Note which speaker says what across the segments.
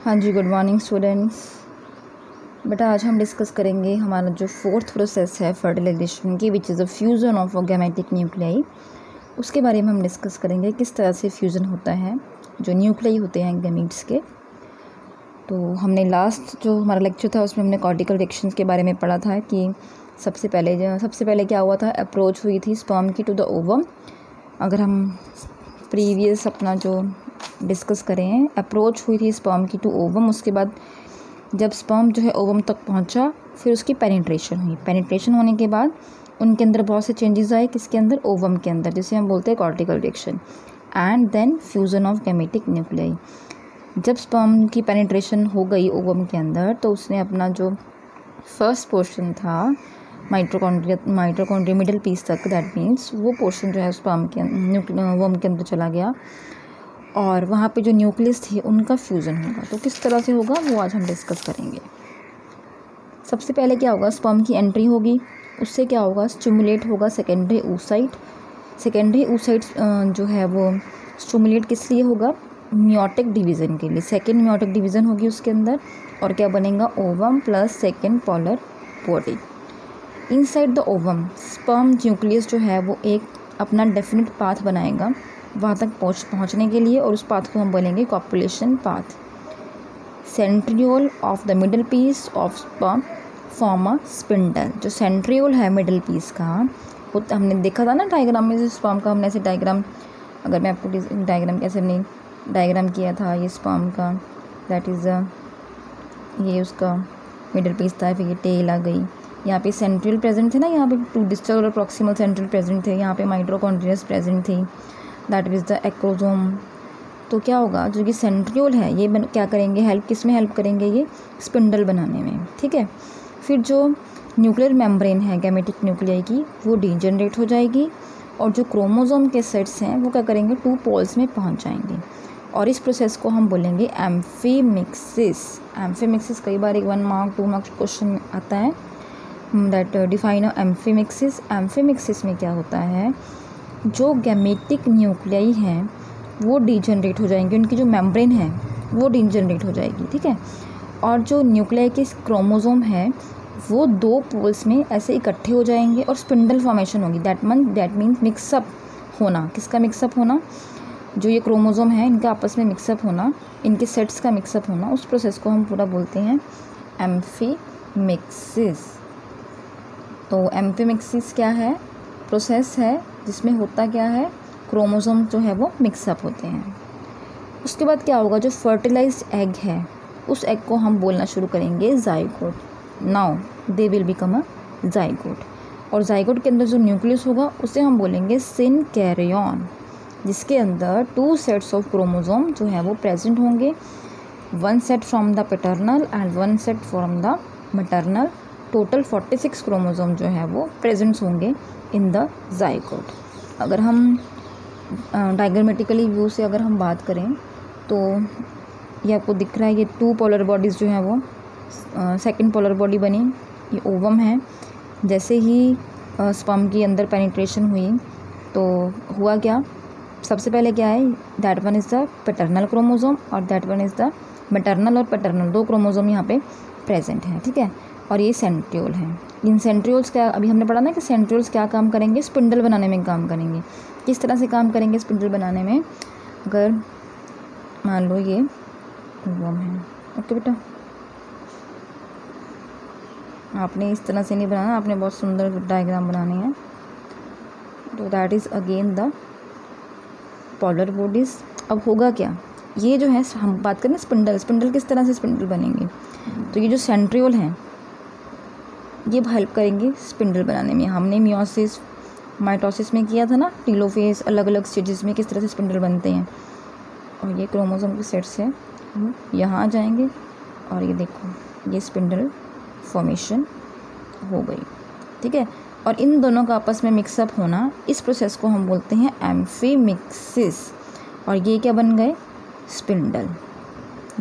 Speaker 1: हाँ जी, good morning students. बेटा आज हम डिस्कस करेंगे हमारा जो फोर्थ प्रोसेस है फर्टिलाइजेशन की, which is the fusion of gametic nuclei. उसके बारे में हम डिस्कस करेंगे किस तरह से फ्यूज़न होता है जो न्यूक्लियाई होते हैं गैमीट्स के। तो हमने लास्ट जो हमारा लेक्चर था उसमें हमने कॉर्टिकल रिएक्शंस के बारे में पढ़ा था कि सबसे पहले क्या हुआ था, अप्रोच हुई थी स्पर्म की टू द ओवम। अगर हम प्रीवियस अपना जो डिस्कस करें, अप्रोच हुई थी स्पर्म की टू ओवम। उसके बाद जब स्पर्म जो है ओवम तक पहुंचा, फिर उसकी पेनिट्रेशन हुई। पेनिट्रेशन होने के बाद उनके अंदर बहुत से चेंजेस आए, किसके अंदर, ओवम के अंदर, जिसे हम बोलते हैं cortical reaction. And then fusion of gametic nuclei. जब स्पर्म की पेनिट्रेशन हो गई ओवम के अंदर, तो उसने अपना जो फर्स्ट पोर्शन था माइटोकॉन्ड्रिया मिडिल पीस तक, दैट मीन्स वो पोर्शन जो है स्पर्म के ओवम के अंदर चला गया और वहाँ पे जो न्यूक्लियस थी उनका फ्यूज़न होगा। तो किस तरह से होगा वो आज हम डिस्कस करेंगे। सबसे पहले क्या होगा, स्पर्म की एंट्री होगी, उससे क्या होगा, स्टिमुलेट होगा सेकेंडरी oocyte। सेकेंडरी oocyte जो है वो स्टिमुलेट किस लिए होगा, मियोटिक डिवीज़न के लिए। सेकेंड मियोटिक डिवीज़न होगी उसके अंदर और क्या बनेगा, ovum plus second polar body. Inside the ovum sperm nucleus जो है वो एक अपना डेफिनेट पाथ बनाएगा वहाँ तक पहुँचने के लिए, और उस पाथ को हम बोलेंगे copulation path. Centriole of the middle piece of sperm form a spindle. जो सेंट्रियोल है मिडल पीस का, वो हमने देखा था ना डायग्राम में, स्पर्म का हमने ऐसे डायग्राम, अगर मैं आपको डायग्राम कैसे हमने डायग्राम किया था ये स्पर्म का, दैट इज़ ये उसका मिडल पीस था, फिर ये टेल आ गई, यहाँ पे सेंट्रियोल प्रेजेंट थे ना, यहाँ पे टू डिस्टल और प्रॉक्सिमल सेंट्रियोल प्रेजेंट थे, यहाँ पे माइटोकॉन्ड्रियास प्रेजेंट थी, दैट इज़ द एक्रोसोम। तो क्या होगा, जो कि सेंट्रियोल है ये क्या करेंगे, हेल्प किस में हेल्प करेंगे, ये स्पिंडल बनाने में, ठीक है। फिर जो न्यूक्लियर मेम्ब्रेन है गैमेटिक न्यूक्लियाई की, वो डीजनरेट हो जाएगी और जो क्रोमोसोम के सेट्स हैं वो क्या करेंगे, 2 पोल्स में पहुंच जाएंगे, और इस प्रोसेस को हम बोलेंगे एम्फीमिक्सिस। एम्फीमिक्सिस कई बार एक 1 मार्क 2 मार्क्स क्वेश्चन आता है, दैट डिफाइन एम्फीमिक्सिस। एम्फीमिक्सिस में क्या होता है, जो गैमेटिक न्यूक्लियाई हैं वो डीजनरेट हो जाएंगे, उनकी जो मेम्ब्रेन है वो डीजनरेट हो जाएगी, ठीक है। और जो न्यूक्लियाई के क्रोमोसोम है वो 2 पोल्स में ऐसे इकट्ठे हो जाएंगे और स्पिंडल फॉर्मेशन होगी। दैट मीन्स मिक्सअप होना। किसका मिक्सअप होना, जो ये क्रोमोसोम है इनका आपस में मिक्सअप होना, इनके सेट्स का मिक्सअप होना, उस प्रोसेस को हम पूरा बोलते हैं एम्फीमिक्सिस। तो एम्फीमिक्सिस क्या है, प्रोसेस है जिसमें होता क्या है, क्रोमोसोम जो है वो मिक्सअप होते हैं। उसके बाद क्या होगा, जो फर्टिलाइज्ड एग है उस एग को हम बोलना शुरू करेंगे zygote. Now they will become a zygote, और जाइगोट के अंदर जो न्यूक्लियस होगा उसे हम बोलेंगे सिनकैरियन, जिसके अंदर 2 सेट्स ऑफ क्रोमोसोम जो है वो प्रेजेंट होंगे, 1 set from the paternal and 1 set from the maternal. Total 46 chromosome जो है वो प्रेजेंट्स होंगे इन द जाइगोट। अगर हम डायग्रामेटिकली व्यू से अगर हम बात करें तो ये आपको दिख रहा है, ये 2 पोलर बॉडीज़ जो हैं वो सेकंड पोलर बॉडी बनी, ये ओवम है। जैसे ही स्पर्म की अंदर पेनिट्रेशन हुई तो हुआ क्या, सबसे पहले क्या है, that one is the paternal chromosome और that one is the maternal और पैटर्नल, 2 क्रोमोसोम यहाँ पे प्रेजेंट हैं, ठीक है। और ये सेंट्रियोल हैं। इन सेंट्रियोल्स क्या, अभी हमने पढ़ा ना कि सेंट्रियोल्स क्या काम करेंगे, स्पिंडल बनाने में काम करेंगे। किस तरह से काम करेंगे स्पिंडल बनाने में, अगर मान लो ये ओवम है, ओके बेटा, आपने इस तरह से नहीं बनाना, आपने बहुत सुंदर डायग्राम बनाने हैं। तो that is again the polar bodies. अब होगा क्या, ये जो है हम बात करें स्पिंडल किस तरह से स्पिंडल बनेंगे, तो ये जो सेंट्रियोल हैं ये हेल्प करेंगे स्पिंडल बनाने में। हमने मियोसिस माइटोसिस में किया था ना, टीलोफेज, अलग अलग स्टेजेस में किस तरह से स्पिंडल बनते हैं। और ये क्रोमोसोम के सेट्स हैं, यहाँ आ जाएंगे और ये देखो ये स्पिंडल फॉर्मेशन हो गई, ठीक है। और इन दोनों का आपस में मिक्सअप होना, इस प्रोसेस को हम बोलते हैं एम्फीमिक्सिस। और ये क्या बन गए, spindle,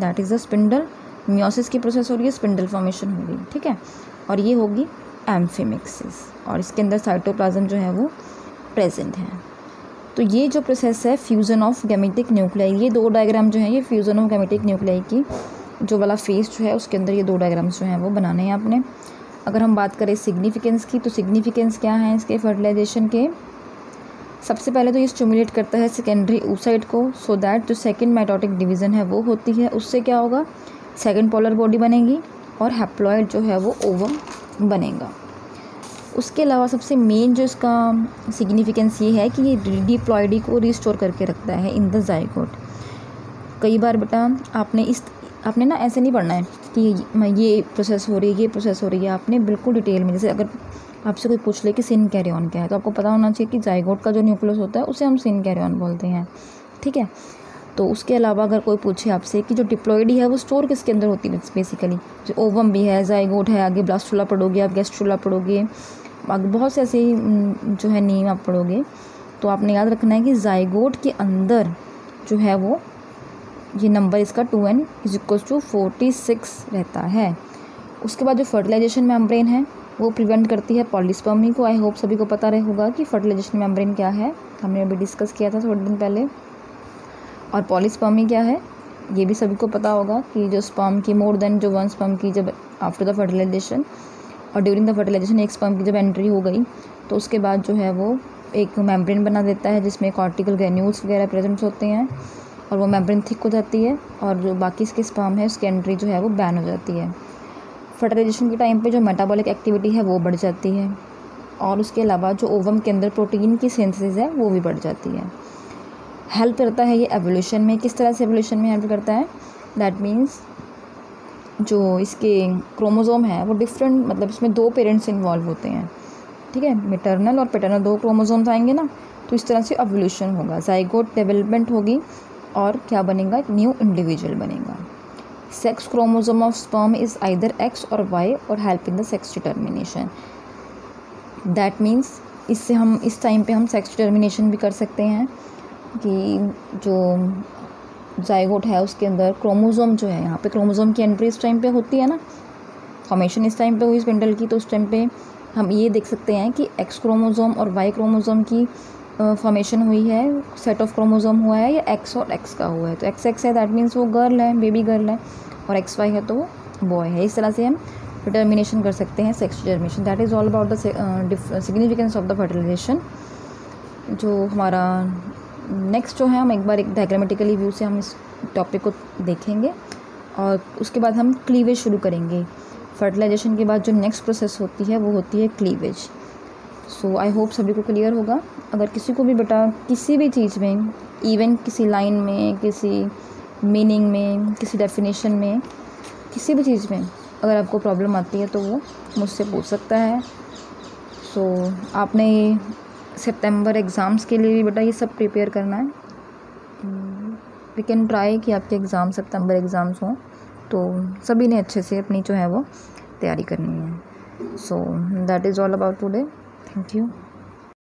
Speaker 1: that is the spindle. Meiosis की प्रोसेस हो रही है, स्पिंडल फॉर्मेशन हो गई, ठीक है। और ये होगी एम्फीमिक्सिस, और इसके अंदर साइटोप्लाज्म जो है वो प्रेजेंट है। तो ये जो प्रोसेस है फ्यूज़न ऑफ गैमेटिक न्यूक्लियाई, ये 2 डायग्राम जो है ये फ्यूज़न ऑफ गैमेटिक न्यूक्लियाई की जो वाला फेस जो है उसके अंदर ये 2 डायग्राम्स जो हैं वो बनाने हैं आपने। अगर हम बात करें सिग्निफिकेंस की, तो सिग्निफिकेंस क्या है इसके फर्टिलाइजेशन के? सबसे पहले तो ये स्टिमुलेट करता है सेकेंडरी oocyte को, सो दैट जो सेकंड माइटोटिक डिवीज़न है वो होती है, उससे क्या होगा, सेकंड पोलर बॉडी बनेगी और हैप्लॉइड जो है वो ओवम बनेगा। उसके अलावा सबसे मेन जो इसका सिग्निफिकेंस ये है कि ये डिप्लॉइडी को रिस्टोर करके रखता है इन द जाइगोट। कई बार बेटा आपने ना ऐसे नहीं पढ़ना है कि ये प्रोसेस हो रही है, ये प्रोसेस हो रही है। आपने बिल्कुल डिटेल में, जैसे अगर आपसे कोई पूछ ले कि सिन कैरियन क्या है, तो आपको पता होना चाहिए कि जाइगोट का जो न्यूक्लियस होता है उसे हम सिन कैरियन बोलते हैं, ठीक है। तो उसके अलावा अगर कोई पूछे आपसे कि जो डिप्लॉइडी है वो स्टोर किसके अंदर होती है, बेसिकली जो ओवम भी है, जाइगोट है, आगे ब्लास्टुला पढ़ोगे आप, गैस्ट्रुला पढ़ोगे, आगे बहुत से ऐसे जो है नेम आप पढ़ोगे। तो आपने याद रखना है कि जाइगोट के अंदर जो है वो ये नंबर इसका 2n = 46 रहता है। उसके बाद जो फर्टिलाइजेशन मेम्ब्रेन है वो प्रिवेंट करती है पॉलीस्पर्मी को। आई होप सभी को पता रहे होगा कि फर्टिलाइजेशन मेम्ब्रेन क्या है, हमने अभी डिस्कस किया था थोड़े दिन पहले। और पॉलीस्पर्मी क्या है ये भी सभी को पता होगा कि जो स्पर्म की मोर देन जो 1 स्पर्म की जब आफ्टर द फर्टिलाइजेशन और ड्यूरिंग द फर्टिलाइजेशन 1 स्पर्म की जब एंट्री हो गई तो उसके बाद जो है वो एक मेम्ब्रेन बना देता है जिसमें कॉर्टिकल ग्रेन्यूल्स वगैरह प्रेजेंट होते हैं और वो मेम्ब्रेन थिक हो जाती है और जो बाकी इसके स्पर्म है उसकी एंट्री जो है वो बैन हो जाती है। फर्टिलाइजेशन के टाइम पे जो मेटाबॉलिक एक्टिविटी है वो बढ़ जाती है और उसके अलावा जो ओवम के अंदर प्रोटीन की सिंथेसिस है वो भी बढ़ जाती है। हेल्प करता है ये एवोल्यूशन में। किस तरह से एवोल्यूशन में हेल्प करता है? दैट मीन्स जो इसके क्रोमोसोम है वो डिफरेंट, मतलब इसमें 2 पेरेंट्स इन्वॉल्व होते हैं, ठीक है, मैटरनल और पैटर्नल 2 क्रोमोसोम्स आएंगे ना, तो इस तरह से एवोल्यूशन होगा, जाइगोट डेवलपमेंट होगी और क्या बनेगा, न्यू इंडिविजुअल बनेगा। Sex chromosome of sperm is either X और Y और help in the sex determination. That means इससे हम इस टाइम पे हम सेक्स डिटर्मिनेशन भी कर सकते हैं कि जो जाइगोट है उसके अंदर क्रोमोसोम जो है, यहाँ पे क्रोमोसोम की एंट्री इस टाइम पे होती है ना, फॉर्मेशन इस टाइम पे हुई स्पिंडल की, तो उस टाइम पे हम ये देख सकते हैं कि X क्रोमोसोम और Y क्रोमोसोम की फॉर्मेशन हुई है, सेट ऑफ क्रोमोसोम हुआ है या X और X का हुआ है। तो XX है दैट मीन्स वो गर्ल है, बेबी गर्ल है, और XY है तो वो बॉय है। इस तरह से हम डिटर्मिनेशन कर सकते हैं sex determination. That is all about the significance of the fertilization. जो हमारा नेक्स्ट जो है हम एक बार एक डायग्रामेटिकली व्यू से हम इस टॉपिक को देखेंगे और उसके बाद हम क्लीवेज शुरू करेंगे। फर्टिलाइजेशन के बाद जो नेक्स्ट प्रोसेस होती है वो होती है क्लीवेज। सो आई होप सभी को क्लियर होगा। अगर किसी को भी बेटा किसी भी चीज़ में, इवन किसी लाइन में, किसी मीनिंग में, किसी डेफिनेशन में, किसी भी चीज़ में अगर आपको प्रॉब्लम आती है तो वो मुझसे पूछ सकता है। सो आपने सितंबर एग्ज़ाम्स के लिए भी बेटा ये सब प्रिपेयर करना है। वी कैन ट्राई कि आपके एग्ज़ाम सितंबर एग्ज़ाम्स हों, तो सभी ने अच्छे से अपनी जो है वो तैयारी करनी है। So that is all about today. Thank you.